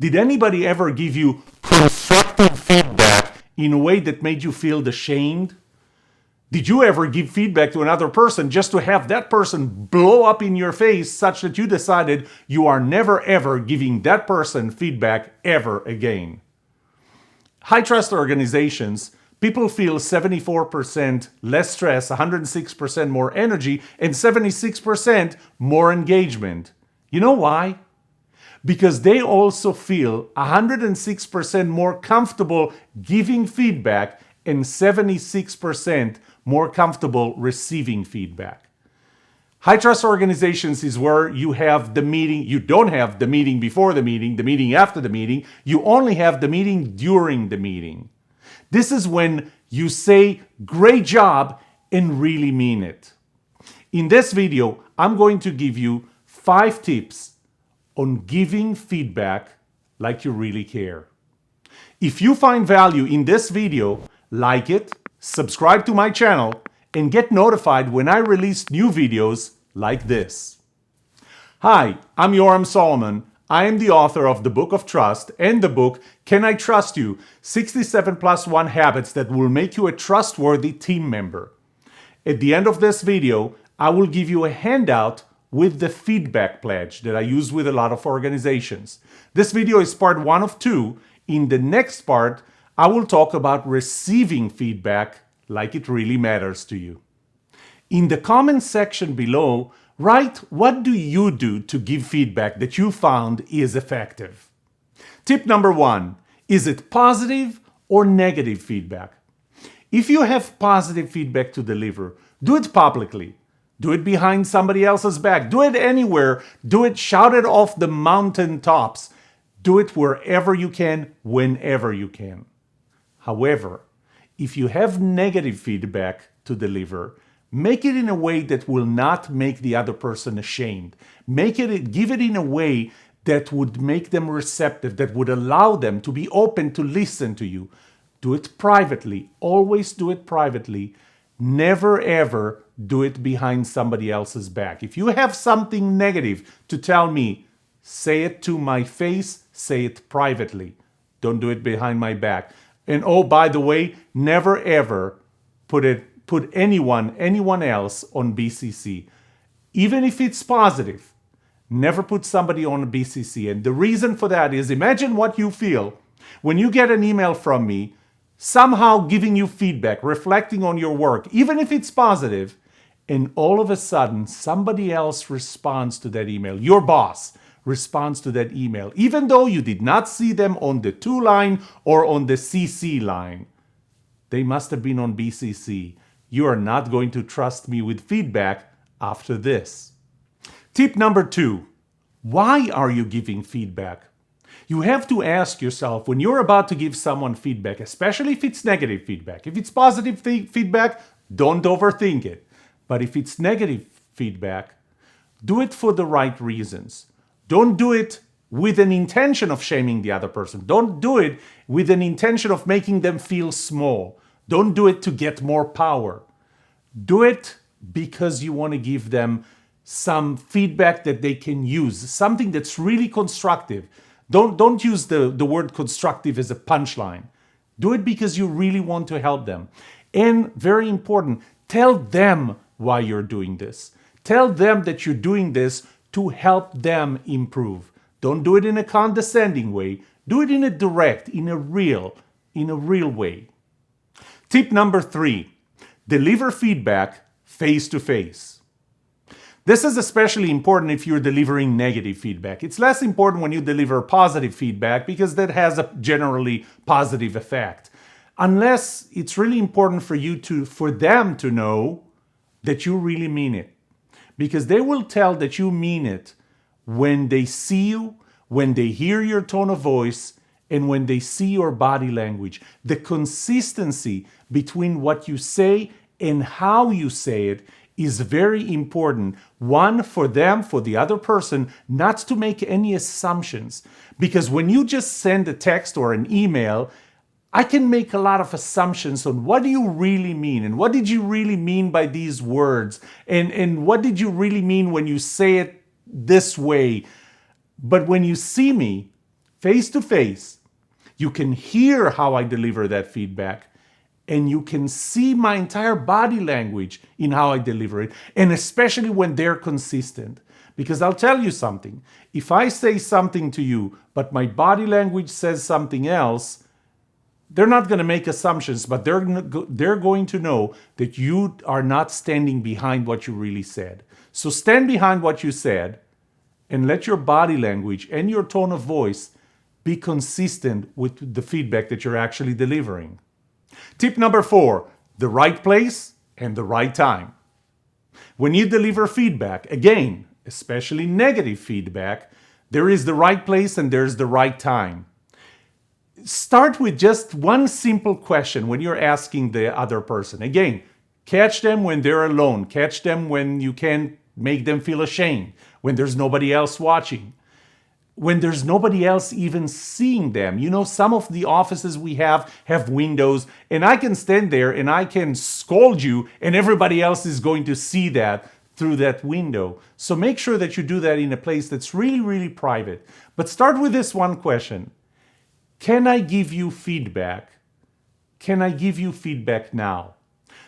Did anybody ever give you constructive feedback in a way that made you feel ashamed? Did you ever give feedback to another person just to have that person blow up in your face such that you decided you are never ever giving that person feedback ever again? High trust organizations, people feel 74% less stress, 106% more energy, and 76% more engagement. You know why? Because they also feel 106% more comfortable giving feedback and 76% more comfortable receiving feedback. High trust organizations is where you have the meeting. You don't have the meeting before the meeting after the meeting. You only have the meeting during the meeting. This is when you say, great job, and really mean it. In this video, I'm going to give you 5 tips on giving feedback like you really care. If you find value in this video, like it, subscribe to my channel, and get notified when I release new videos like this. Hi, I'm Yoram Solomon. I am the author of the Book of Trust and the book, Can I Trust You? 67 plus 1 Habits that will make you a trustworthy team member. At the end of this video, I will give you a handout with the feedback pledge that I use with a lot of organizations. This video is part 1 of 2. In the next part, I will talk about receiving feedback like it really matters to you. In the comment section below, write what do you do to give feedback that you found is effective. Tip number 1, is it positive or negative feedback? If you have positive feedback to deliver, do it publicly. Do it behind somebody else's back. Do it anywhere. Do it, shout it off the mountaintops. Do it wherever you can, whenever you can. However, if you have negative feedback to deliver, make it in a way that will not make the other person ashamed. Give it in a way that would make them receptive, that would allow them to be open to listen to you. Do it privately. Always do it privately. Never ever do it behind somebody else's back. If you have something negative to tell me, say it to my face, say it privately. Don't do it behind my back. And oh, by the way, never ever put anyone else on BCC. Even if it's positive, never put somebody on BCC. And the reason for that is, imagine what you feel when you get an email from me somehow giving you feedback, reflecting on your work, even if it's positive, and all of a sudden somebody else responds to that email. Your boss responds to that email, even though you did not see them on the to line or on the CC line. They must have been on BCC. You are not going to trust me with feedback after this. Tip number 2, why are you giving feedback? You have to ask yourself when you're about to give someone feedback, especially if it's negative feedback. If it's positive feedback, don't overthink it. But if it's negative feedback, do it for the right reasons. Don't do it with an intention of shaming the other person. Don't do it with an intention of making them feel small. Don't do it to get more power. Do it because you want to give them some feedback that they can use, something that's really constructive. Don't use the word constructive as a punchline. Do it because you really want to help them. And very important, tell them why you're doing this. Tell them that you're doing this to help them improve. Don't do it in a condescending way. Do it in a direct, in a real way. Tip number 3, deliver feedback face to face. This is especially important if you're delivering negative feedback. It's less important when you deliver positive feedback because that has a generally positive effect. Unless it's really important for them to know that you really mean it. Because they will tell that you mean it when they see you, when they hear your tone of voice, and when they see your body language. The consistency between what you say and how you say it is very important. One, for them, for the other person, not to make any assumptions. Because when you just send a text or an email, I can make a lot of assumptions on what do you really mean and what did you really mean by these words and what did you really mean when you say it this way. But when you see me face to face. You can hear how I deliver that feedback, and you can see my entire body language in how I deliver it, and especially when they're consistent. Because I'll tell you something, if I say something to you, but my body language says something else, they're not going to make assumptions, but they're going to know that you are not standing behind what you really said. So stand behind what you said and let your body language and your tone of voice be consistent with the feedback that you're actually delivering. Tip number 4, the right place and the right time. When you deliver feedback, again, especially negative feedback, there is the right place and there's the right time. Start with just one simple question when you're asking the other person. Again, catch them when they're alone. Catch them when you can't make them feel ashamed, when there's nobody else watching, when there's nobody else even seeing them. You know, some of the offices we have windows, and I can stand there and I can scold you, and everybody else is going to see that through that window. So make sure that you do that in a place that's really, really private. But start with this one question. Can I give you feedback? Can I give you feedback now?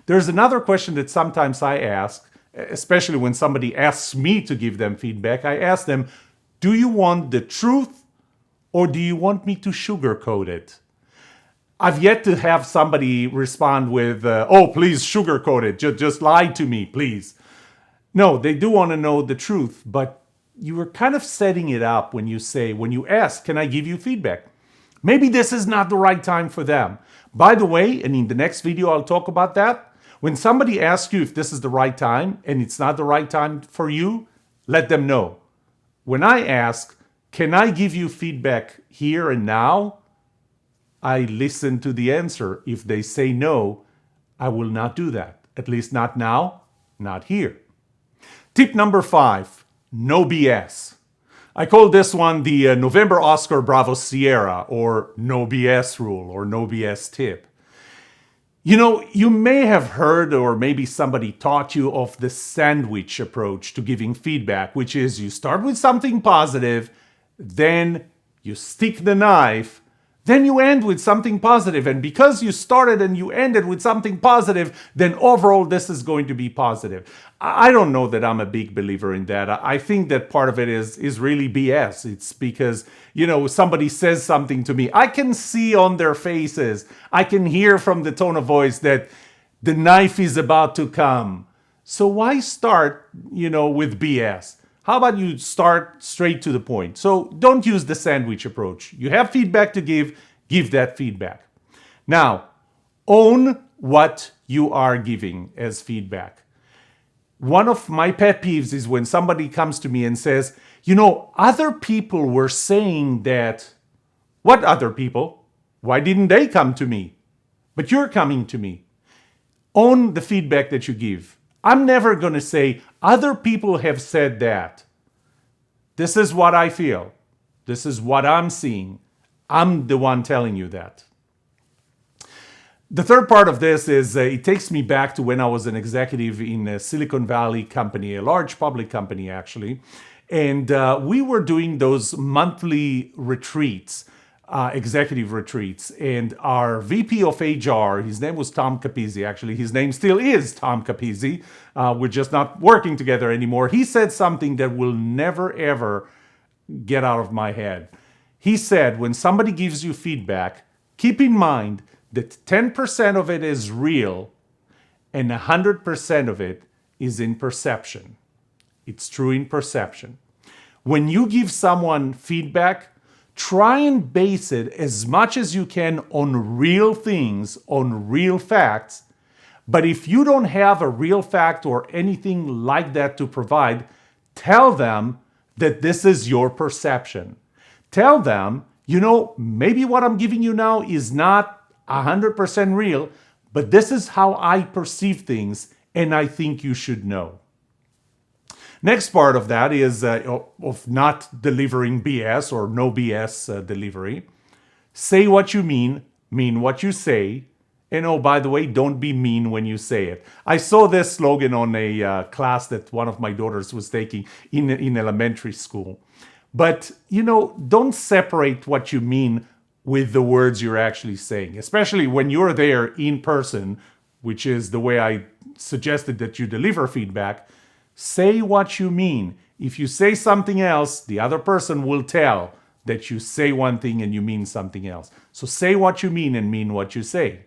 There's another question that sometimes I ask, especially when somebody asks me to give them feedback. I ask them, do you want the truth or do you want me to sugarcoat it? I've yet to have somebody respond with, oh, please sugarcoat it. Just lie to me, please. No, they do want to know the truth, but you are kind of setting it up when you ask, can I give you feedback? Maybe this is not the right time for them. By the way, and in the next video I'll talk about that, when somebody asks you if this is the right time and it's not the right time for you, let them know. When I ask, can I give you feedback here and now? I listen to the answer. If they say no, I will not do that. At least not now, not here. Tip number 5, no BS. I call this one the November Oscar Bravo Sierra, or no BS rule, or no BS tip. You know, you may have heard, or maybe somebody taught you of the sandwich approach to giving feedback, which is you start with something positive, then you stick the knife, then you end with something positive. And because you started and you ended with something positive, then overall this is going to be positive. I don't know that I'm a big believer in that. I think that part of it is really BS. It's because, you know, somebody says something to me. I can see on their faces, I can hear from the tone of voice that the knife is about to come. So why start, with BS? How about you start straight to the point? So don't use the sandwich approach. You have feedback to give that feedback. Now, own what you are giving as feedback. One of my pet peeves is when somebody comes to me and says, other people were saying that. What other people? Why didn't they come to me? But you're coming to me. Own the feedback that you give. I'm never going to say, other people have said that. This is what I feel. This is what I'm seeing. I'm the one telling you that. The third part of this is it takes me back to when I was an executive in a Silicon Valley company, a large public company actually. And we were doing those monthly retreats, executive retreats. And our VP of HR, his name was Tom Capizzi. Actually, his name still is Tom Capizzi. We're just not working together anymore. He said something that will never, ever get out of my head. He said, when somebody gives you feedback, keep in mind that 10% of it is real and 100% of it is in perception. It's true in perception. When you give someone feedback, try and base it as much as you can on real things, on real facts. But if you don't have a real fact or anything like that to provide, tell them that this is your perception. Tell them, maybe what I'm giving you now is not 100% real, but this is how I perceive things, and I think you should know. Next part of that is of not delivering BS or no BS delivery. Say what you mean what you say, and oh, by the way, don't be mean when you say it. I saw this slogan on a class that one of my daughters was taking in elementary school. But, don't separate what you mean with the words you're actually saying, especially when you're there in person, which is the way I suggested that you deliver feedback. Say what you mean. If you say something else, the other person will tell that you say one thing and you mean something else. So say what you mean and mean what you say.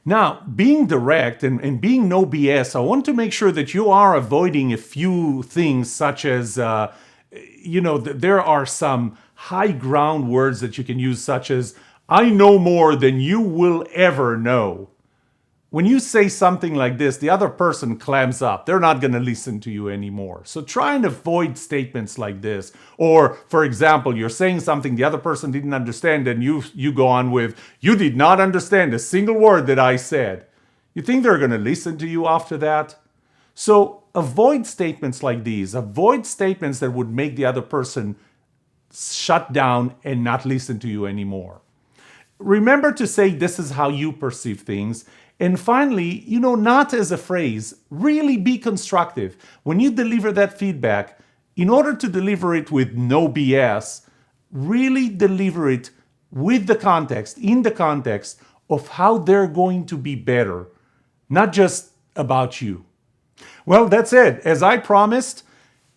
Now, being direct and being no BS, I want to make sure that you are avoiding a few things such as, there are some high ground words that you can use, such as, I know more than you will ever know. When you say something like this, the other person clams up. They're not going to listen to you anymore. So try and avoid statements like this. Or, for example, you're saying something the other person didn't understand, and you go on with, you did not understand a single word that I said. You think they're going to listen to you after that? So avoid statements like these. Avoid statements that would make the other person shut down and not listen to you anymore. Remember to say this is how you perceive things. And finally, not as a phrase, really be constructive. When you deliver that feedback, in order to deliver it with no BS, really deliver it with the context, in the context of how they're going to be better, not just about you. Well, that's it. As I promised,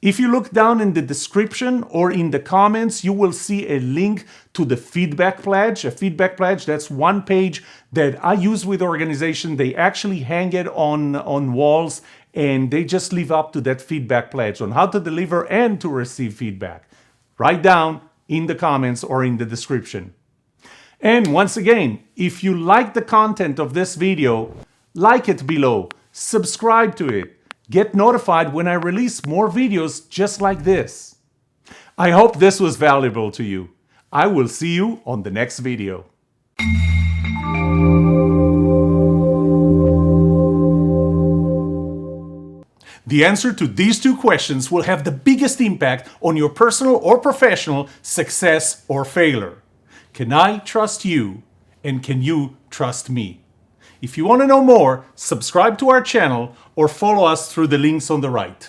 if you look down in the description or in the comments, you will see a link to the feedback pledge. A feedback pledge, that's one page that I use with organization. They actually hang it on walls, and they just live up to that feedback pledge on how to deliver and to receive feedback. Write down in the comments or in the description. And once again, if you like the content of this video, like it below, subscribe to it. Get notified when I release more videos just like this. I hope this was valuable to you. I will see you on the next video. The answer to these two questions will have the biggest impact on your personal or professional success or failure. Can I trust you? And can you trust me? If you want to know more, subscribe to our channel or follow us through the links on the right.